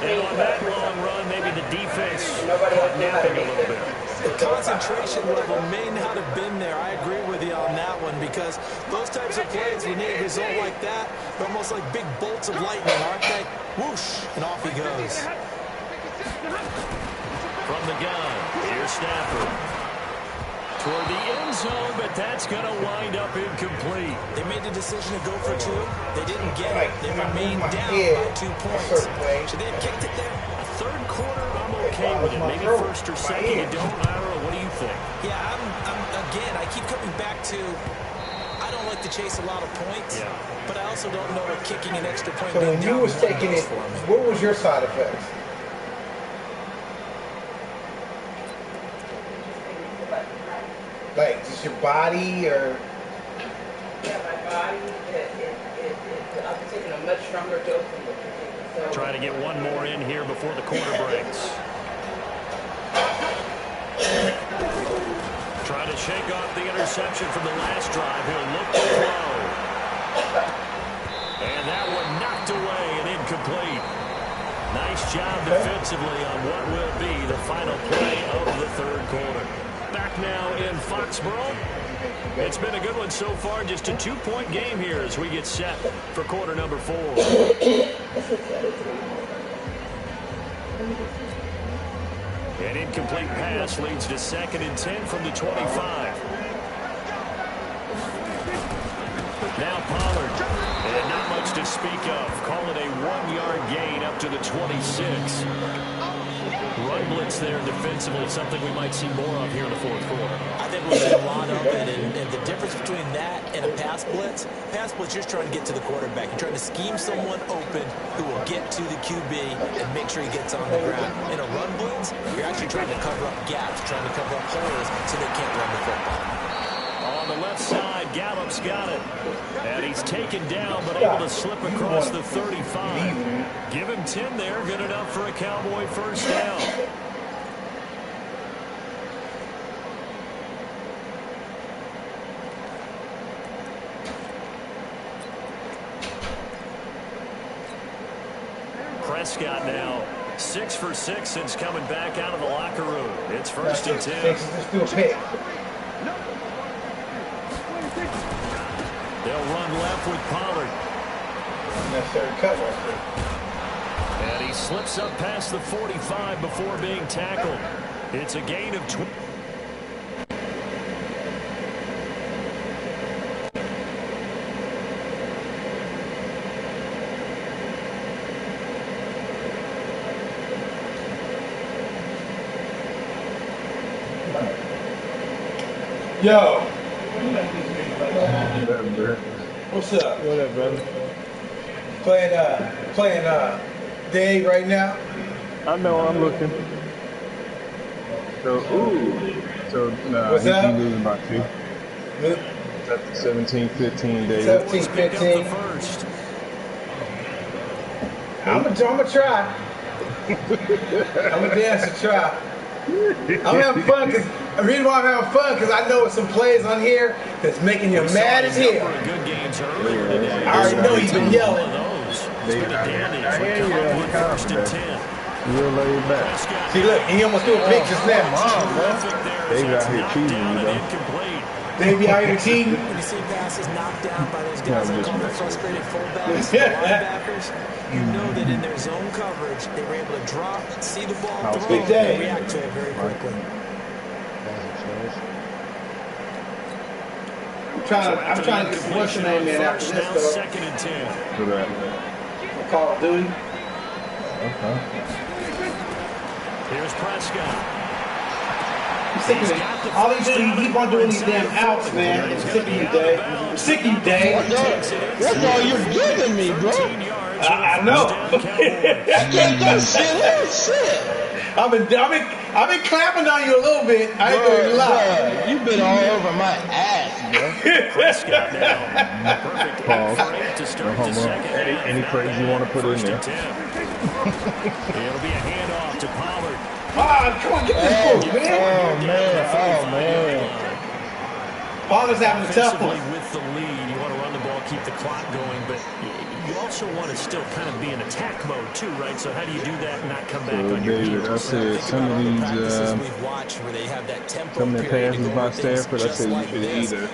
And on that long run, maybe the defense napping a little bit. The concentration level may not have been there. I agree with you on that one because those types of plays, when you need a result like that, they're almost like big bolts of lightning, aren't they? Whoosh, and off he goes. From the gun, here's Stafford. Toward the end zone, but that's going to wind up incomplete. They made the decision to go for 2. They didn't get it. They remained down by 2 points. Should they have kicked it there? A third quarter, I'm okay with it. Maybe first or second, you don't. I don't know. What do you think? Yeah, again, I keep coming back to I don't like to chase a lot of points, but I also don't know what kicking an extra point. So when you was taking it, what was your side effects? Like, just your body, or? Yeah, my body, I'm taking a much stronger dose than what you're taking. So, Try to get one more in here before the quarter breaks. Try to shake off the interception from the last drive. He'll look to throw. And that one knocked away and incomplete. Nice job defensively on what will be the final play of the third quarter. Back now in Foxborough. It's been a good one so far. Just a 2-point game here as we get set for quarter number 4. An incomplete pass leads to 2nd and 10 from the 25. Now Pollard. And not much to to speak of. Call it a 1-yard gain up to the 26. Run blitz there defensively, something we might see more of here in the fourth quarter. I think we'll see a lot of it, and the difference between that and a pass blitz, you're just trying to get to the quarterback. You're trying to scheme someone open who will get to the QB and make sure he gets on the ground. In a run blitz, you're actually trying to cover up gaps, trying to cover up holes so they can't run the football. On the left side, Gallup's got it. And he's taken down, but able to slip across the 35. Give him 10 there. Good enough for a Cowboy first down. Prescott now 6 for 6 since coming back out of the locker room. It's first and 10. Let's do a pick. They'll run left with Pollard. Unnecessary cut right there. And he slips up past the 45 before being tackled. It's a gain of 20. Yo. What's up? What up, brother? Playing Dave right now. I know, I'm looking. So, What's up? He losing by 2. It's at the 17-15 day. 17-15. I'm gonna try. I'm gonna dance and try. I'm having fun because the reason why I'm having fun because I know some plays on here that's making you mad as hell. I already know you've been yelling. I hear you. Real laid back. See, look, he almost threw a pick just now. They out here cheating, you know. They be out here cheating. When you see passes knocked down by those guys that call the frustrated fullbacks, the linebackers, you know that in their zone coverage, they were able to drop, see the ball throw, and react to it very quickly. I'm trying to get some what's your name in after this, though. Second and 10. For that. Call of Duty. Okay. Here's Prescott. I'm sick of it. All these do, you keep on doing these damn outs, man. I'm sick of you, Dave. I'm sick of you, Dave. That's all you're giving me, bro. I know. I can't do shit. I've been clapping on you a little bit. I ain't gonna lie. You've been all over my ass, bro. Prescott now. Perfect frame to start the second. Any praise you want to put in there? It'll be a handoff to Pollard. Come on, get this fool, man. Oh, man. Pollard's having a tough one. With the lead, you want to run the ball, keep the clock going, but you also want to still kind of be in attack mode too, right? So how do you do that and not come back on your David, I said some of these some of the passes by Stafford, I said you should either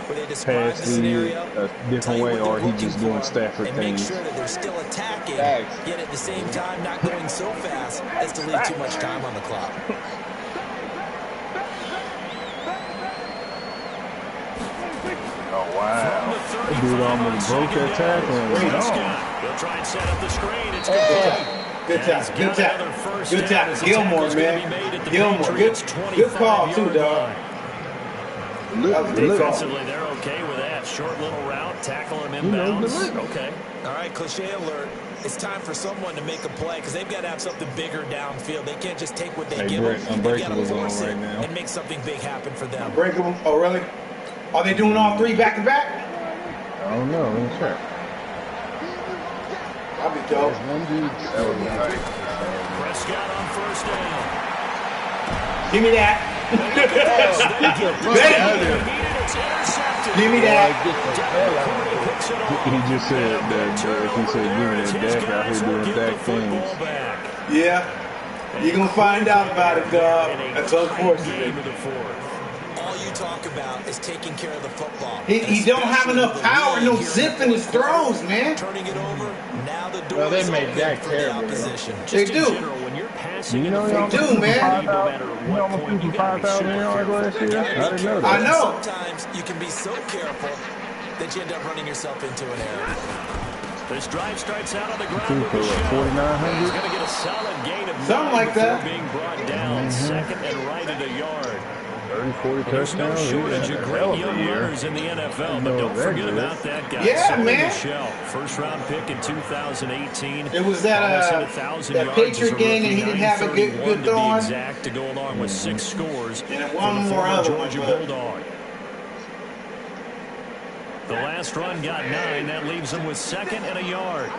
pass these a different way or he just doing Stafford things. Make sure that they're still attacking, yet at the same time not going so fast as to leave too much time on the clock. Oh, wow. That dude almost broke that tackle. They'll try and set up the screen. It's good tackle. Good tackle. Gilmore, man. Gilmore. Good call, too, dog. Defensively, they're okay with that. Short little route, tackle him inbounds. Okay. All right, cliche alert. It's time for someone to make a play because they've got to have something bigger downfield. They can't just take what they give them. They've got to force it and make something big happen for them. Unbreakable? Oh, really? Are they doing all three back to back? I don't know. Let me check. That'd be dope. That would be nice. Prescott on first down. Give me that. Give me that. He just said that he said give me that Dak out here doing Dak things. Yeah. You're going to find out about it, dog. That's unfortunate. All you talk about is taking care of the football. He don't have enough power, no zip in his throws, man. Turning it over. Now the door Well, they is made open Dak for the terrible. opposition. They do. You know, They do, man. You almost threw for 5,000 yards last year? I didn't know that. I know. Sometimes you can be so careful that you end up running yourself into an error. This drive starts out on the ground with Michelle. 4,900. He's going to get a solid gain of something like that. being brought down second and right at a yard. 30, 40 There's no touchdowns. shortage of great young runners in the NFL, but don't forget about that guy. Yeah, Sonny man. Michel, first-round pick in 2018. It was that Patriot game, and he didn't have a good throw on. Exact to go along with 6 scores And for one the more former other Georgia one, Bulldog. The last run got 9. That leaves him with second and a yard.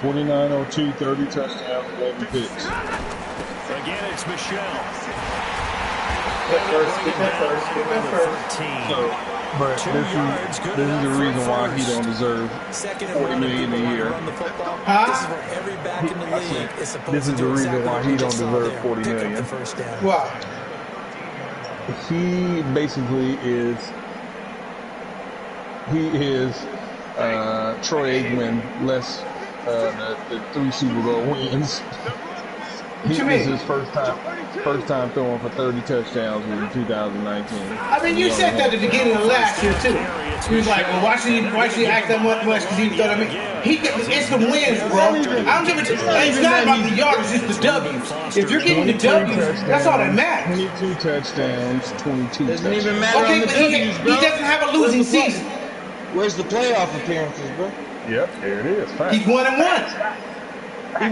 49-02, 30 touchdowns, 11 picks. Again, it's Michelle. Get that first. So, but this is the reason why he don't deserve $40 million a year. Huh? This is the reason why he don't deserve $40 million. Why? He basically is. He is Troy Aikman less the 3 Super Bowl wins. He was his first time throwing for 30 touchdowns in 2019. I mean, you said that at the beginning of last year too. He was like, well, why should he act that much? Because he thought, I mean, it's the wins, bro. I don't give a It's not about the yards, it's the W's. If you're getting the W's, that's all that matters. 22 touchdowns, 22 Doesn't touchdowns. even matter Okay, on the but W's, bro. he doesn't have a losing season. Where's the playoff appearances, bro? Yep, there it is. Fact. He's 1-1. He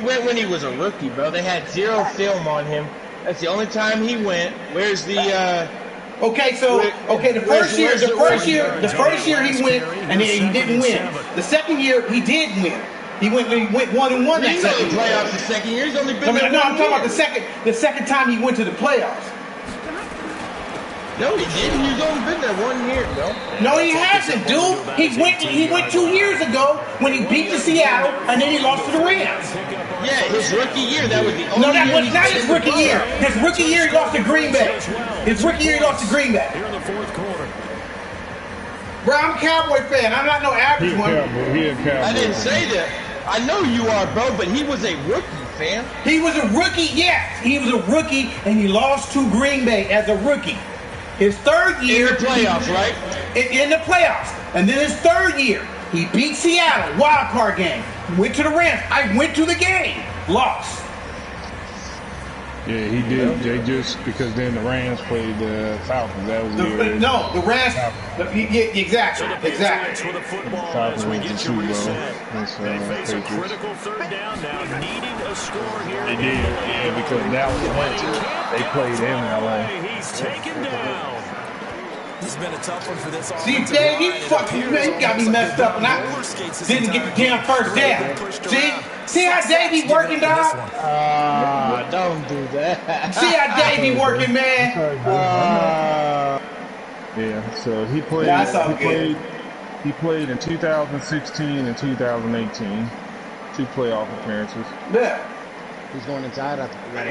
went when he was a rookie, bro. They had 0 film on him. That's the only time he went. Where's the Okay, the first year he went and he didn't win. The second year he did win. He went 1-1 that He's second only year. playoffs the second year. He's only been No, there I'm 1 talking year. about the second time he went to the playoffs. No, he didn't. He's only been there 1 year, bro. No, he hasn't, dude. He went 2 years ago when he beat the Seattle and then he lost to the Rams. Yeah, his rookie year. That was the only No, that year was he not was his in the rookie year. playoffs. His rookie year he lost to Green Bay. His rookie year he lost to Green Bay. Here in the fourth quarter. Bro, I'm a Cowboy fan. I'm not no average one. He a Cowboy. I didn't say that. I know you are, bro, but he was a rookie, fam. He was a rookie, yes. He was a rookie and he lost to Green Bay as a rookie. His third year In the playoffs, right? In the playoffs. And then his third year, he beat Seattle, wild card game. Went to the Rams. I went to the game. Lost. Yeah, he did. They just because then the Rams played the Falcons. That was the year. No, the Rams. Exactly. So the Patriots with a football as we Falcons get Super you Bowl. reset. That's, They face a Patriots. critical third down now, needing a score here. They did, yeah, because Dallas went. They played in LA. He's taken down. It's been a tough one for this See, offensive Dave, you line, and it fucking appears man, you got me messed up, and I didn't get the damn first down. See how Dave be working, dog? Don't do that. See how Dave be working, man? Yeah, so he played. Yeah, that's all good. He played in 2016 and 2018, 2 playoff appearances. Yeah. He's going inside.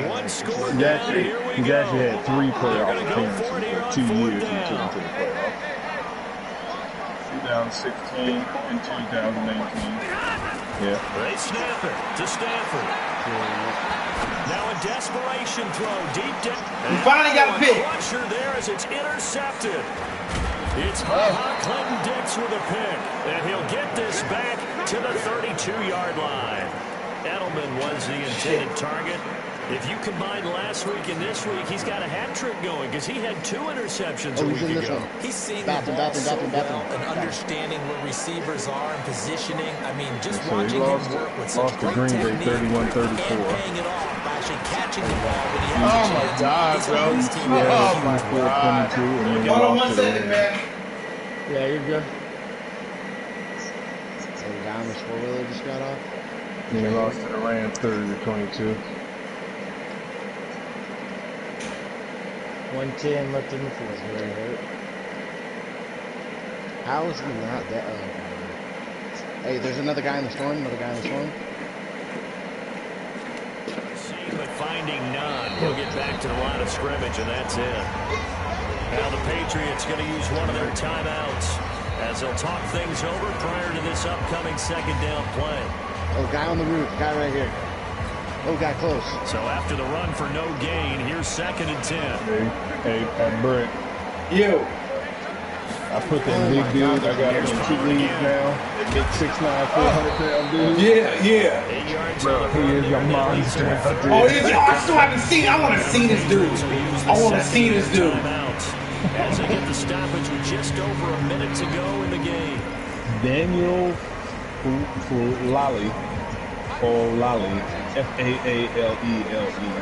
One score He's down. Here we actually go. had 3 playoff They're gonna go for it here appearances, on 2 fourth years he down. took him to the playoffs. 2016 and 2018. Yeah. They snap it to Stanford. Now a desperation throw deep down. He finally got a pick. Crusher there as it's intercepted. It's Clinton Dix with a pick, and he'll get this back to the 32-yard line. Edelman was the intended target. If you combine last week and this week, he's got a hat trick going because he had 2 interceptions a week ago. He's seeing the ball so well and understanding where receivers are and positioning. I mean, just So he watching lost him work with such to great Green Bay technique 31-34. and paying it off by actually catching the ball when he has Oh a my chance. God, He's bro. helping his team Oh out. my God. 22, and then Hold on lost 1 to the second, Rams. man. Yeah, you're good. So the guy on the 4-wheeler just got off. And he lost to the Rams 30-22. 110 left in the fourth. Very hurt. How is he not that? Hey, there's another guy in the storm. Another guy in the storm. Seeing but finding none. He'll get back to the line of scrimmage, and that's it. Now the Patriots going to use one of their timeouts as they'll talk things over prior to this upcoming second down play. Oh, guy on the roof. Guy right here. Oh, guy close. So after the run for no gain, here's 2nd and 10. Hey, Brett. You. I put that big dude. I got him in 2 leagues now. Big 6'9", 400-pound dude. Yeah. Bro, he is a monster. Oh, I still haven't seen. I want to see this dude. I want to see this dude. As they get the stoppage with just over a minute to go in the game. Daniel Fulali, F-A-A-L-E-L-E.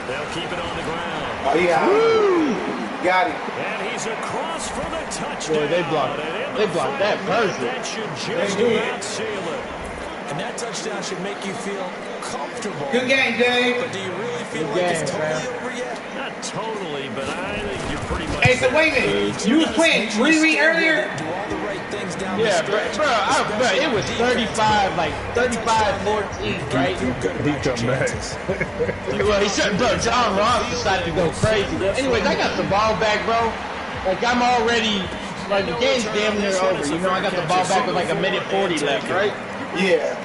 They'll keep it on the ground. Oh, yeah. Woo! Got him. And he's across for the touchdown. Boy, they blocked that perfect. That should just about seal it. And that touchdown should make you feel comfortable. Good game, Dave. But do you really feel like it's totally over yet? Not totally, but I think you're pretty much... Hey, so wait a minute. You was playing Riri earlier? Do all the right things down Yeah, the bro, stretch. it was 35, like 35-14, right? He come back. Well, he said, bro, John Ross decided to go crazy. Anyways, I got the ball back, bro. Like, I'm already, like, the game's damn near over. You know, I got the ball back with like a minute 40 left, right? Yeah.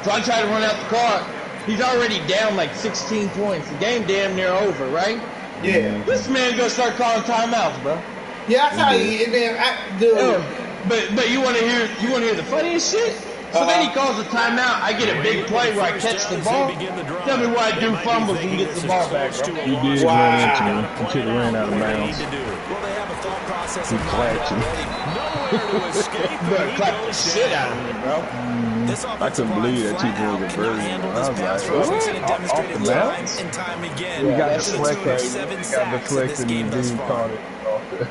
So I try to run out the clock. He's already down like 16 points. The game damn near over, right? Yeah. This man gonna start calling timeouts, bro. Yeah, that's how he, man, dude. But you wanna hear the funniest shit? So then he calls a timeout. I get a big play where I catch the ball. Tell me why I do fumbles and gets the ball back, bro. You did run into him. You should have ran out of bounds. Well, they have a thought process He in mind clapped you. already. Bro, clap the shit out of me, bro. This I couldn't believe that 2 points conversion. I was like, what? Off the bounds? And time again. He got That's the deflected. tune of He 7 got sacks in this deflected game and thus dude far. caught it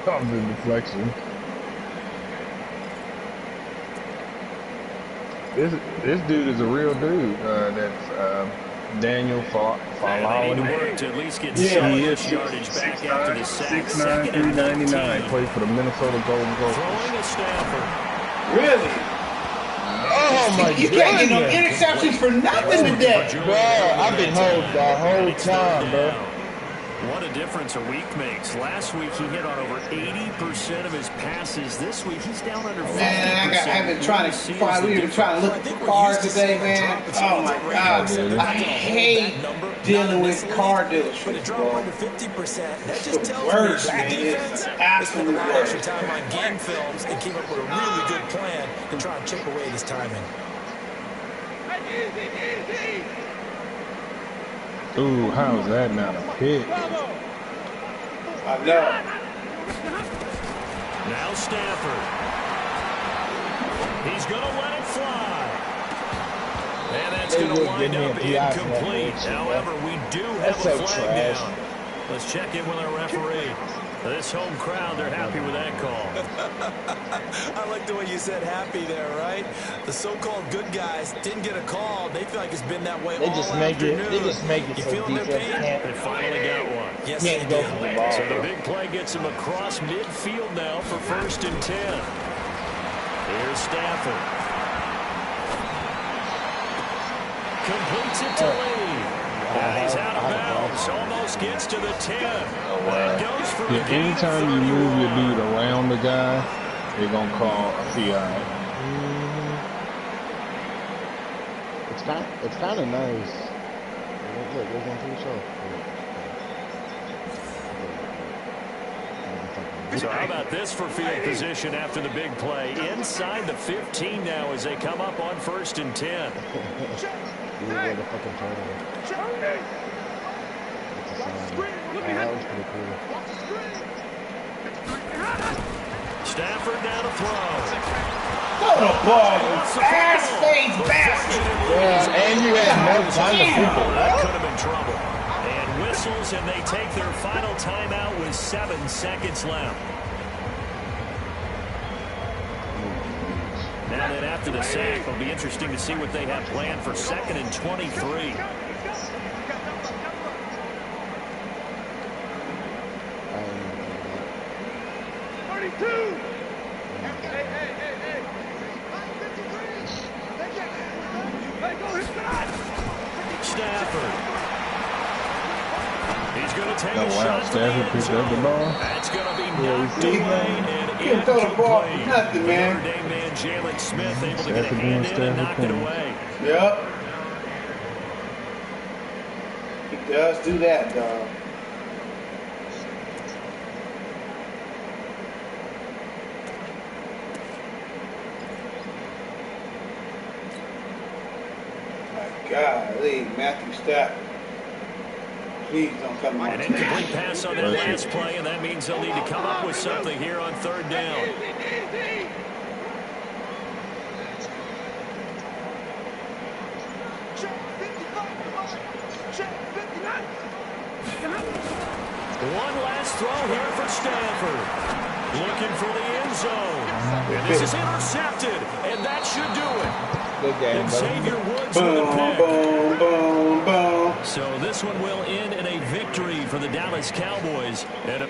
off the deflection. This dude is a real dude. That's Daniel They need to Falala. work to at least get He some is yardage back after the sack. 6'9", Second and 399. 19. Played for the Minnesota Golden Gophers. Throwing to Stafford. Really? Oh my You can't get no goodness. interceptions for nothing today. Bro, I've been hold the whole time, bro. What a difference a week makes. Last week he hit on over 80% of his passes. This week he's down under 50%. Man, I've been trying to find. We've been trying to look for cars today, man. Oh my God, I hate dealing with car dealers, But it dropped bro. under 50%. That It's just the tells worst, me man. the It's defense the spent absolute a lot of extra worst. time on game films and came up with a really good plan to try and chip away this timing. Easy. Ooh, how is that not a pick? I know. Now Stafford. He's going to let it fly. And that's going to wind up incomplete. However, we do have a flag down. Let's check in with our referee. This home crowd, they're happy with that call. I like the way you said happy there, right? The so-called good guys didn't get a call. They feel like it's been that way all afternoon. They just make it You so feeling their defense pain? They can't finally got one. Yes, they go did. for the ball. So the big play gets him across midfield now for 1st and 10. Here's Stafford. Completes it to Lee. And he's out of bounds. Almost gets to the 10. That goes for Yeah, a gain of anytime you move your 31. dude around the guy, they're gonna call a PI. It's kind of nice. Look, they're going to the show. So how about this for field position after the big play? Inside the 15 now as they come up on 1st and 10. You were the fucking turnover. That was pretty cool. Stafford now to throw. Throw the ball, you ass-face bastard. Yeah, and you had no time to football. That could have been trouble. And whistles, and they take their final timeout with 7 seconds left. Now then, after the sack, it'll be interesting to see what they have planned for 2nd and 23. 32. Stafford. He's going to take a Oh, wow. shot. Stafford picked up the ball. That's going to be Yeah, knocked you away see and You can throw the ball for incomplete. nothing, man. Notre Dame man Jalen Smith able to get a Stafford hand doing in and knock Stafford it thing. away. Yep. does do that, dog. Golly, Matthew Stafford. Please don't come on. An incomplete pass on that last play, and that means they'll need to come up with something here on third down. One last throw here for Stanford. Looking for the end zone. And this is intercepted, and that should do it. Good game, And Xavier Woods Boom, with a pick. boom, boom, boom. So this one will end in a victory for the Dallas Cowboys. And